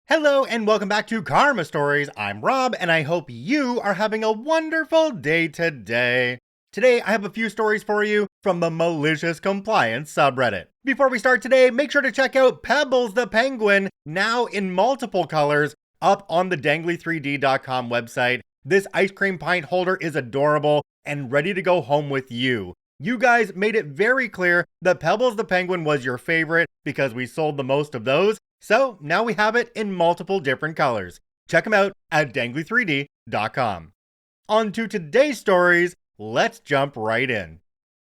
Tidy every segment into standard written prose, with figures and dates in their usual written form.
Hello and welcome back to Karma Stories. I'm Rob and I hope you are having a wonderful day today. Today I have a few stories for you from the Malicious Compliance subreddit. Before we start today, make sure to check out Pebbles the Penguin, now in multiple colors, up on the dangly3d.com website. This ice cream pint holder is adorable and ready to go home with you. You guys made it very clear that Pebbles the Penguin was your favorite because we sold the most of those. So now we have it in multiple different colors. Check them out at dangly3d.com. On to today's stories, let's jump right in.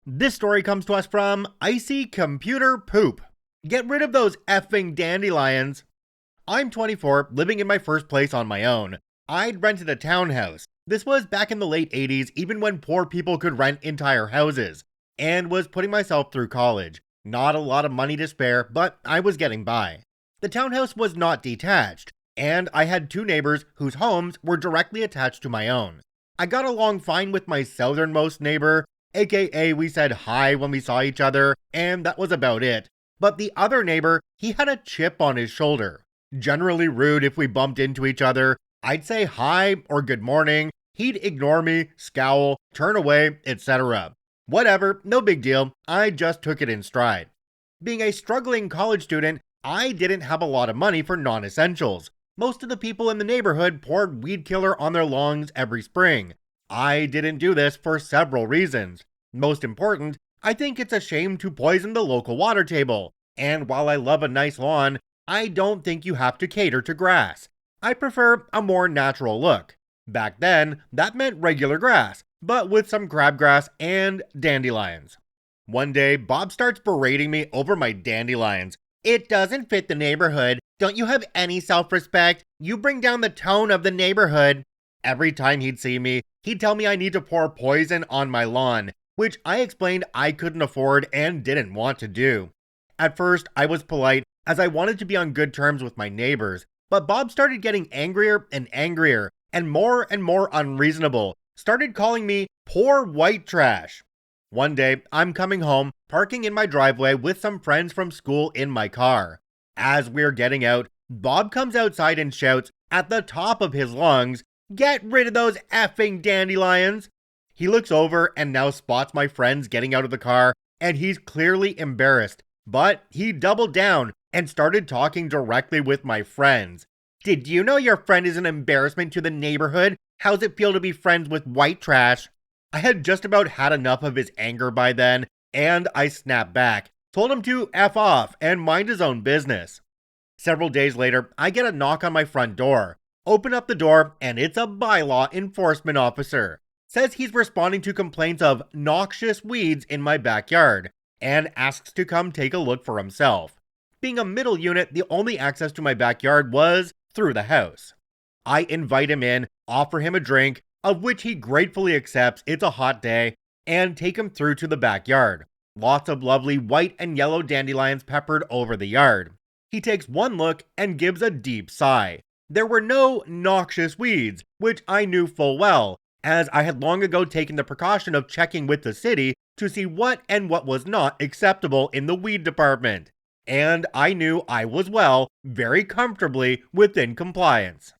This story comes to us from Icy Computer Poop. Get rid of those effing dandelions. I'm 24, living in my first place on my own. I'd rented a townhouse. This was back in the late 80s, even when poor people could rent entire houses, and was putting myself through college. Not a lot of money to spare, but I was getting by. The townhouse was not detached, and I had two neighbors whose homes were directly attached to my own. I got along fine with my southernmost neighbor, aka we said hi when we saw each other, and that was about it. But the other neighbor, he had a chip on his shoulder. Generally rude if we bumped into each other. I'd say hi or good morning, he'd ignore me, scowl, turn away, etc. Whatever, no big deal, I just took it in stride. Being a struggling college student, I didn't have a lot of money for non-essentials. Most of the people in the neighborhood poured weed killer on their lawns every spring. I didn't do this for several reasons. Most important, I think it's a shame to poison the local water table. And while I love a nice lawn, I don't think you have to cater to grass. I prefer a more natural look. Back then, that meant regular grass, but with some crabgrass and dandelions. One day, Bob starts berating me over my dandelions. It doesn't fit the neighborhood. Don't you have any self-respect? You bring down the tone of the neighborhood. Every time he'd see me, he'd tell me I need to pour poison on my lawn, which I explained I couldn't afford and didn't want to do. At first, I was polite as I wanted to be on good terms with my neighbors, but Bob started getting angrier and more unreasonable, started calling me poor white trash. One day, I'm coming home, parking in my driveway with some friends from school in my car. As we're getting out, Bob comes outside and shouts at the top of his lungs, "Get rid of those effing dandelions!" He looks over and now spots my friends getting out of the car, and he's clearly embarrassed, but he doubled down and started talking directly with my friends. "Did you know your friend is an embarrassment to the neighborhood? How's it feel to be friends with white trash?" I had just about had enough of his anger by then, and I snapped back, told him to F off and mind his own business. Several days later, I get a knock on my front door. Open up the door, and it's a bylaw enforcement officer. Says he's responding to complaints of noxious weeds in my backyard, and asks to come take a look for himself. Being a middle unit, the only access to my backyard was through the house. I invite him in, offer him a drink, of which he gratefully accepts, it's a hot day, and take him through to the backyard. Lots of lovely white and yellow dandelions peppered over the yard. He takes one look and gives a deep sigh. There were no noxious weeds, which I knew full well, as I had long ago taken the precaution of checking with the city to see what and what was not acceptable in the weed department. And I knew I was very comfortably within compliance.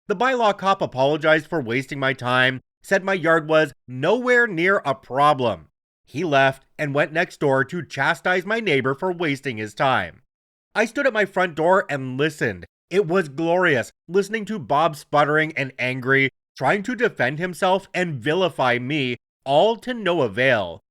The bylaw cop apologized for wasting my time, said my yard was nowhere near a problem. He left and went next door to chastise my neighbor for wasting his time. I stood at my front door and listened. It was glorious, listening to Bob sputtering and angry, trying to defend himself and vilify me, all to no avail.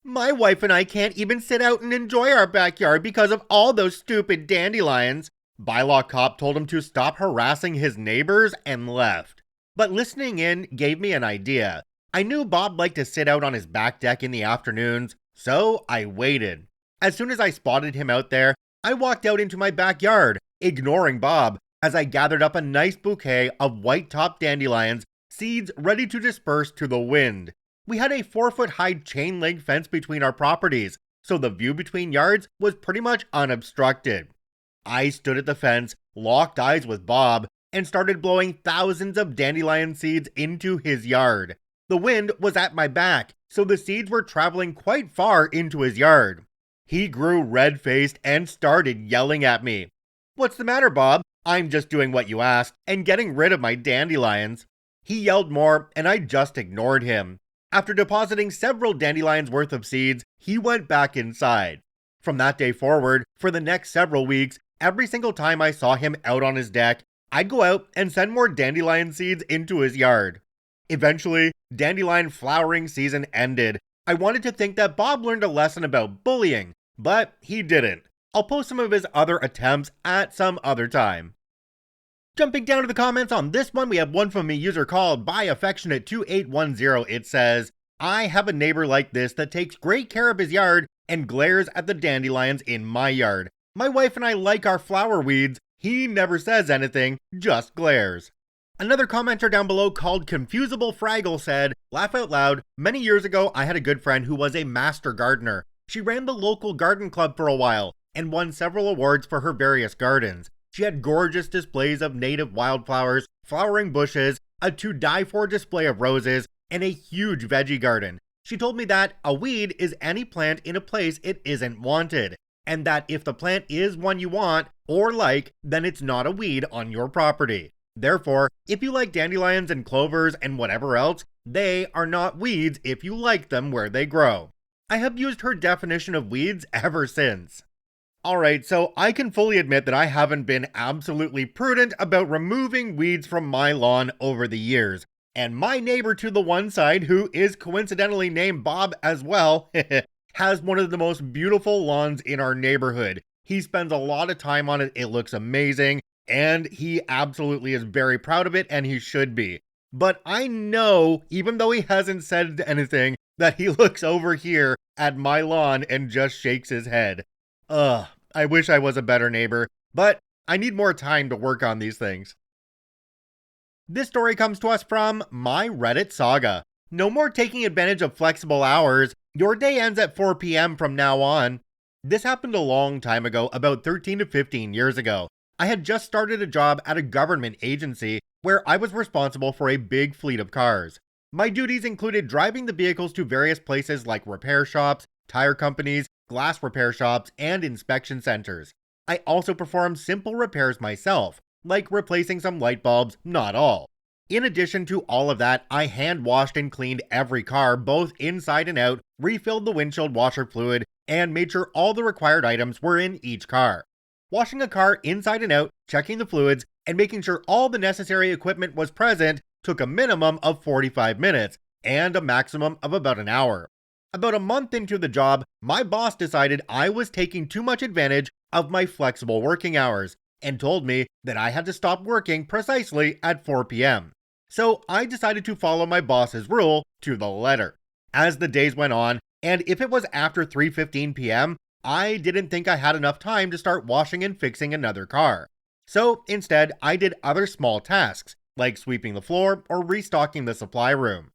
"My wife and I can't even sit out and enjoy our backyard because of all those stupid dandelions." Bylaw cop told him to stop harassing his neighbors and left. But listening in gave me an idea. I knew Bob liked to sit out on his back deck in the afternoons, so I waited. As soon as I spotted him out there, I walked out into my backyard, ignoring Bob, as I gathered up a nice bouquet of white-topped dandelions, seeds ready to disperse to the wind. We had a 4-foot-high chain-link fence between our properties, so the view between yards was pretty much unobstructed. I stood at the fence, locked eyes with Bob, and started blowing thousands of dandelion seeds into his yard. The wind was at my back, so the seeds were traveling quite far into his yard. He grew red-faced and started yelling at me. "What's the matter, Bob? I'm just doing what you asked and getting rid of my dandelions." He yelled more, and I just ignored him. After depositing several dandelions worth of seeds, he went back inside. From that day forward, for the next several weeks, every single time I saw him out on his deck, I'd go out and send more dandelion seeds into his yard. Eventually, dandelion flowering season ended. I wanted to think that Bob learned a lesson about bullying, but he didn't. I'll post some of his other attempts at some other time. Jumping down to the comments on this one, we have one from a user called ByAffectionate2810. It says, "I have a neighbor like this that takes great care of his yard and glares at the dandelions in my yard. My wife and I like our flower weeds. He never says anything, just glares." Another commenter down below called Confusable Fraggle said, "Laugh out loud. Many years ago, I had a good friend who was a master gardener. She ran the local garden club for a while and won several awards for her various gardens. She had gorgeous displays of native wildflowers, flowering bushes, a to-die-for display of roses, and a huge veggie garden. She told me that a weed is any plant in a place it isn't wanted, and that if the plant is one you want or like, then it's not a weed on your property. Therefore, if you like dandelions and clovers and whatever else, they are not weeds if you like them where they grow." I have used her definition of weeds ever since. Alright, so I can fully admit that I haven't been absolutely prudent about removing weeds from my lawn over the years. And my neighbor to the one side, who is coincidentally named Bob as well, has one of the most beautiful lawns in our neighborhood. He spends a lot of time on it, it looks amazing, and he absolutely is very proud of it, and he should be. But I know, even though he hasn't said anything, that he looks over here at my lawn and just shakes his head. Ugh. I wish I was a better neighbor, but I need more time to work on these things. This story comes to us from My Reddit Saga. "No more taking advantage of flexible hours. Your day ends at 4 p.m. from now on." This happened a long time ago, about 13 to 15 years ago. I had just started a job at a government agency where I was responsible for a big fleet of cars. My duties included driving the vehicles to various places like repair shops, tire companies, glass repair shops, and inspection centers. I also performed simple repairs myself, like replacing some light bulbs, not all. In addition to all of that, I hand washed and cleaned every car, both inside and out, refilled the windshield washer fluid, and made sure all the required items were in each car. Washing a car inside and out, checking the fluids, and making sure all the necessary equipment was present took a minimum of 45 minutes, and a maximum of about an hour. About a month into the job, my boss decided I was taking too much advantage of my flexible working hours, and told me that I had to stop working precisely at 4 p.m. So I decided to follow my boss's rule to the letter. As the days went on, and if it was after 3:15 p.m., I didn't think I had enough time to start washing and fixing another car. So instead, I did other small tasks, like sweeping the floor or restocking the supply room.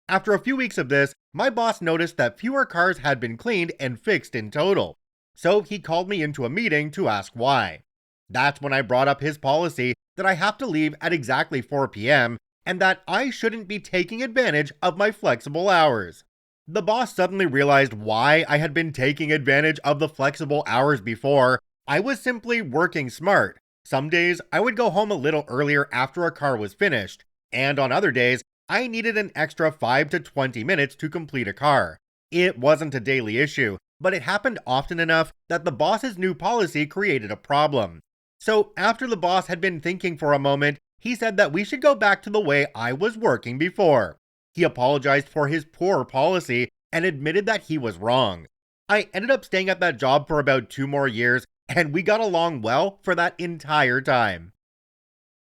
After a few weeks of this, my boss noticed that fewer cars had been cleaned and fixed in total. So he called me into a meeting to ask why. That's when I brought up his policy that I have to leave at exactly 4 p.m. and that I shouldn't be taking advantage of my flexible hours. The boss suddenly realized why I had been taking advantage of the flexible hours before. I was simply working smart. Some days I would go home a little earlier after a car was finished, and on other days I needed an extra 5 to 20 minutes to complete a car. It wasn't a daily issue, but it happened often enough that the boss's new policy created a problem. So after the boss had been thinking for a moment, he said that we should go back to the way I was working before. He apologized for his poor policy and admitted that he was wrong. I ended up staying at that job for about 2 more years, and we got along well for that entire time.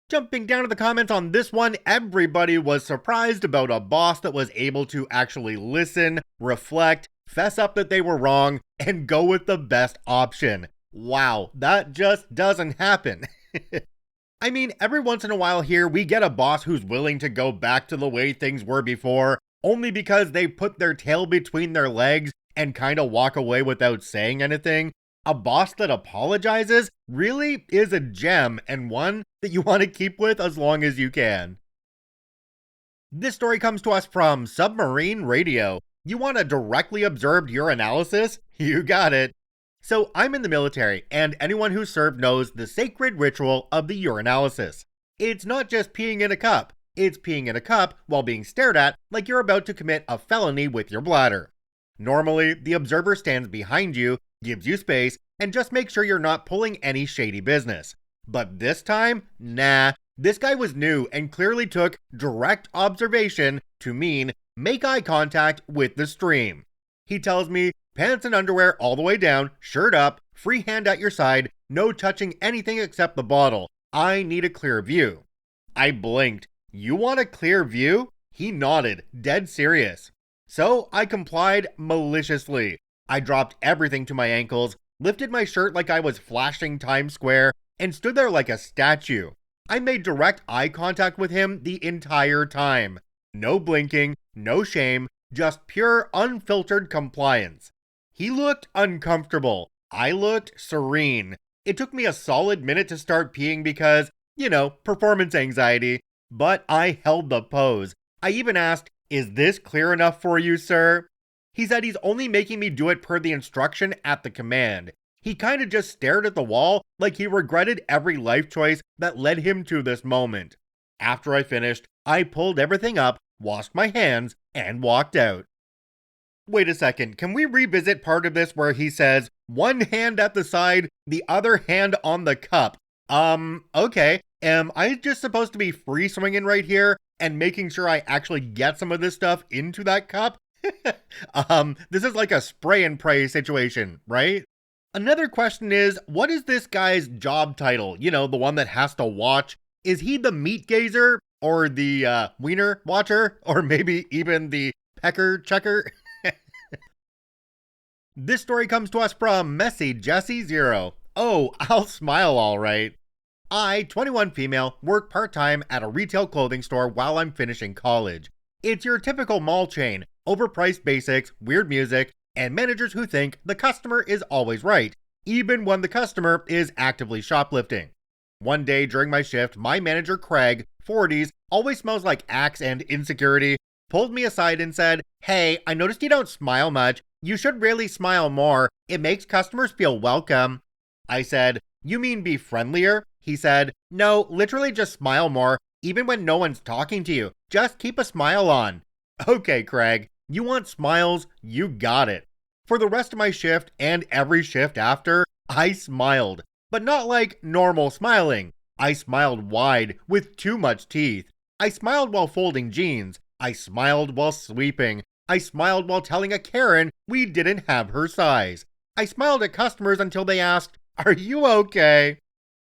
Jumping down to the comments on this one, everybody was surprised about a boss that was able to actually listen, reflect, fess up that they were wrong, and go with the best option. Wow, that just doesn't happen. I mean, every once in a while here, we get a boss who's willing to go back to the way things were before, only because they put their tail between their legs and kind of walk away without saying anything. A boss that apologizes really is a gem, and one that you want to keep with as long as you can. This story comes to us from Submarine Radio. You want a directly observed urinalysis? You got it. So I'm in the military, and anyone who served knows the sacred ritual of the urinalysis. It's not just peeing in a cup, it's peeing in a cup while being stared at like you're about to commit a felony with your bladder. Normally, the observer stands behind you, gives you space, and just makes sure you're not pulling any shady business. But this time, nah. This guy was new and clearly took direct observation to mean make eye contact with the stream. He tells me, pants and underwear all the way down, shirt up, free hand at your side, no touching anything except the bottle. I need a clear view. I blinked. You want a clear view? He nodded, dead serious. So I complied maliciously. I dropped everything to my ankles, lifted my shirt like I was flashing Times Square, and stood there like a statue. I made direct eye contact with him the entire time. No blinking, no shame, just pure unfiltered compliance. He looked uncomfortable. I looked serene. It took me a solid minute to start peeing because, performance anxiety. But I held the pose. I even asked, "Is this clear enough for you, sir?" He said he's only making me do it per the instruction at the command. He kinda just stared at the wall like he regretted every life choice that led him to this moment. After I finished, I pulled everything up, washed my hands, and walked out. Wait a second, can we revisit part of this where he says, one hand at the side, the other hand on the cup? Okay. Am I just supposed to be free swinging right here and making sure I actually get some of this stuff into that cup? This is like a spray and pray situation, right? Another question is, what is this guy's job title? The one that has to watch. Is he the meat gazer? Or the wiener watcher? Or maybe even the pecker checker? This story comes to us from Messy Jessie 0. Oh, I'll smile alright. I, 21 female, work part-time at a retail clothing store while I'm finishing college. It's your typical mall chain, overpriced basics, weird music, and managers who think the customer is always right, even when the customer is actively shoplifting. One day during my shift, my manager Craig, 40s, always smells like Axe and insecurity, pulled me aside and said, "Hey, I noticed you don't smile much. You should really smile more. It makes customers feel welcome." I said, "You mean be friendlier?" He said, "No, literally just smile more, even when no one's talking to you. Just keep a smile on." Okay, Craig, you want smiles? You got it. For the rest of my shift and every shift after, I smiled. But not like normal smiling. I smiled wide, with too much teeth. I smiled while folding jeans. I smiled while sweeping. I smiled while telling a Karen we didn't have her size. I smiled at customers until they asked, "Are you okay?"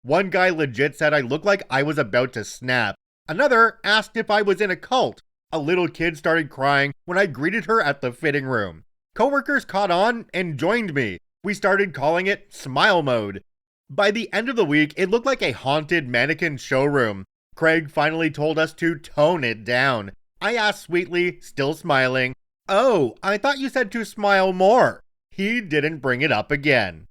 One guy legit said I looked like I was about to snap. Another asked if I was in a cult. A little kid started crying when I greeted her at the fitting room. Coworkers caught on and joined me. We started calling it smile mode. By the end of the week, it looked like a haunted mannequin showroom. Craig finally told us to tone it down. I asked sweetly, still smiling, "Oh, I thought you said to smile more." He didn't bring it up again.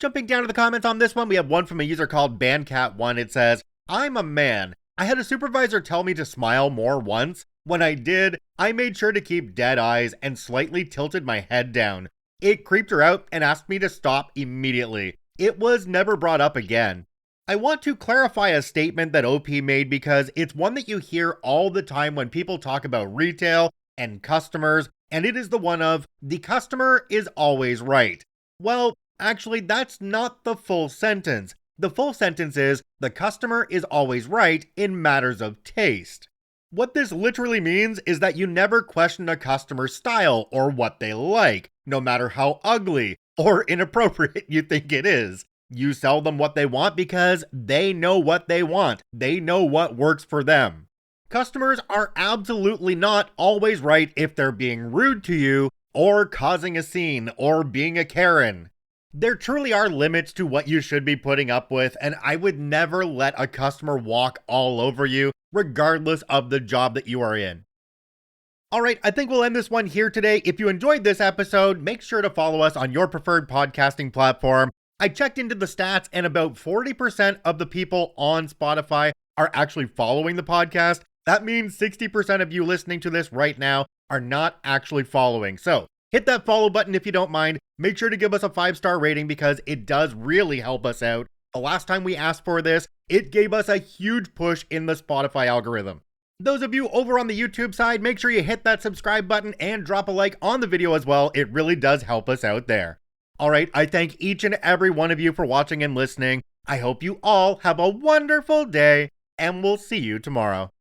Jumping down to the comments on this one, we have one from a user called Bandcat1. It says, "I'm a man. I had a supervisor tell me to smile more once. When I did, I made sure to keep dead eyes and slightly tilted my head down. It creeped her out and asked me to stop immediately. It was never brought up again." I want to clarify a statement that OP made because it's one that you hear all the time when people talk about retail and customers, and it is the one of, the customer is always right. Well, actually, that's not the full sentence. The full sentence is, the customer is always right in matters of taste. What this literally means is that you never question a customer's style or what they like, no matter how ugly or inappropriate you think it is. You sell them what they want because they know what they want. They know what works for them. Customers are absolutely not always right if they're being rude to you, or causing a scene, or being a Karen. There truly are limits to what you should be putting up with, and I would never let a customer walk all over you, regardless of the job that you are in. Alright, I think we'll end this one here today. If you enjoyed this episode, make sure to follow us on your preferred podcasting platform. I checked into the stats, and about 40% of the people on Spotify are actually following the podcast. That means 60% of you listening to this right now are not actually following. So, Hit that follow button if you don't mind. Make sure to give us a 5-star rating because it does really help us out. The last time we asked for this, it gave us a huge push in the Spotify algorithm. Those of you over on the YouTube side, make sure you hit that subscribe button and drop a like on the video as well. It really does help us out there. Alright, I thank each and every one of you for watching and listening. I hope you all have a wonderful day, and we'll see you tomorrow.